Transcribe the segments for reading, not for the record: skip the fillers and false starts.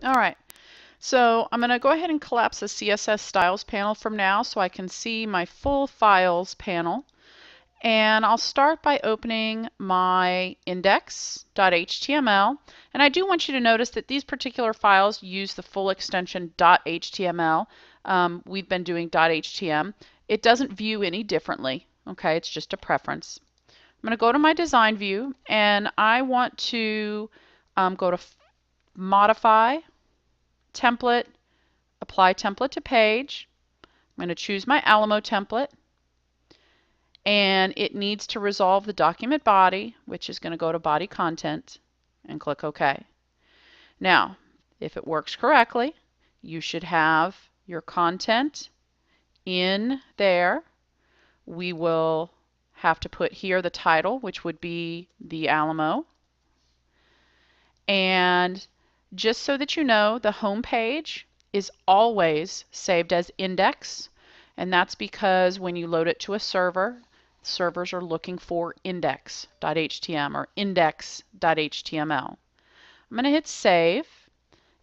All right, so I'm going to go ahead and collapse the CSS styles panel from now so I can see my full files panel. And I'll start by opening my index.html. And I do want you to notice that these particular files use the full extension .html. We've been doing .htm. It doesn't view any differently. Okay, it's just a preference. I'm going to go to my design view and I want to go to Modify, Template, Apply Template to Page. I'm going to choose my Alamo template. And it needs to resolve the document body, which is going to go to body content, and click OK. Now, if it works correctly, you should have your content in there. We will have to put here the title, which would be the Alamo. And just so that you know, the home page is always saved as index, and that's because when you load it to a server, servers are looking for index.html or index.html. I'm going to hit save,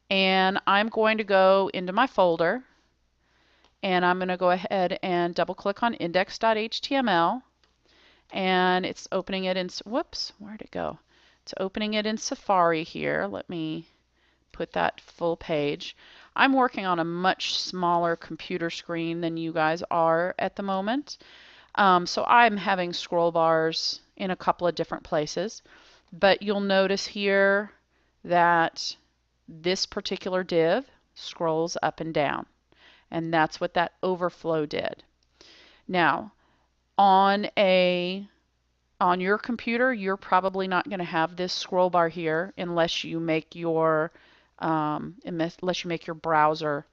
and I'm going to go into my folder, and I'm going to go ahead and double click on index.html, and it's opening it in, whoops, where'd it go? It's opening it in Safari here. Let me put that full page. I'm working on a much smaller computer screen than you guys are at the moment. So I'm having scroll bars in a couple of different places. But you'll notice here that this particular div scrolls up and down. And that's what that overflow did. Now, on your computer, you're probably not going to have this scroll bar here unless you make your browser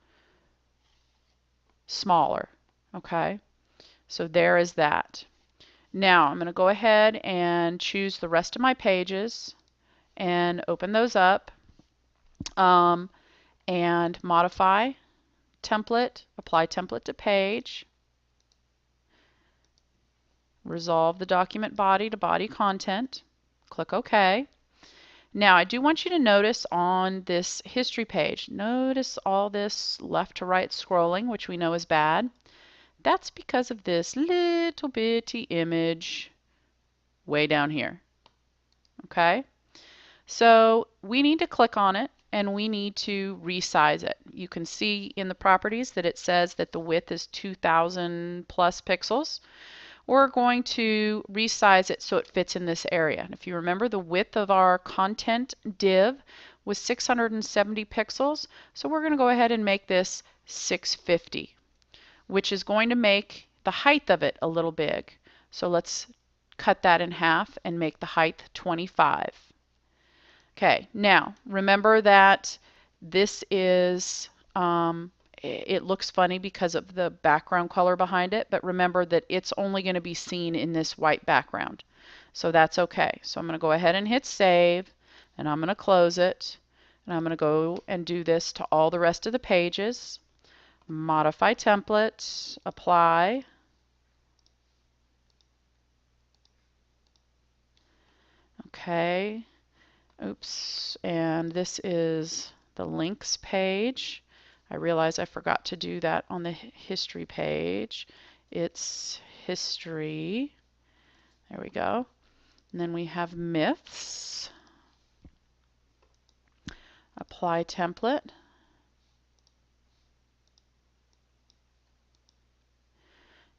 smaller. Okay, so there is that. Now I'm going to go ahead and choose the rest of my pages and open those up, and modify template, apply template to page, resolve the document body to body content, click OK. Now I do want you to notice on this history page, notice all this left to right scrolling, which we know is bad. That's because of this little bitty image way down here. Okay? So we need to click on it and we need to resize it. You can see in the properties that it says that the width is 2000 plus pixels. We're going to resize it so it fits in this area. And if you remember, the width of our content div was 670 pixels. So we're going to go ahead and make this 650, which is going to make the height of it a little big. So let's cut that in half and make the height 25. Okay, now remember that this is it looks funny because of the background color behind it, but remember that it's only going to be seen in this white background. So that's okay. So I'm going to go ahead and hit save, and I'm going to close it, and I'm going to go and do this to all the rest of the pages. Modify template, apply. Okay. Oops. And this is the links page. I realize I forgot to do that on the history page. It's history. There we go. And then we have myths. Apply template.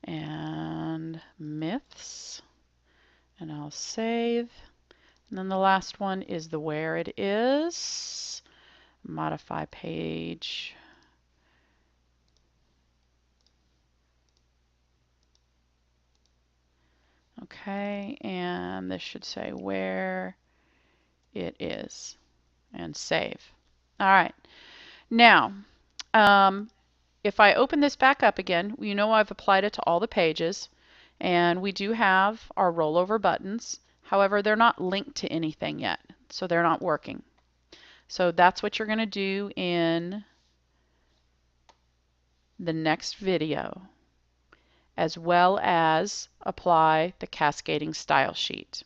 And myths. And I'll save. And then the last one is the where it is. Modify page. Okay, and this should say where it is, and save. All right, now if I open this back up again, you know I've applied it to all the pages, and we do have our rollover buttons. However, they're not linked to anything yet, so they're not working. So that's what you're going to do in the next video, as well as apply the cascading style sheet.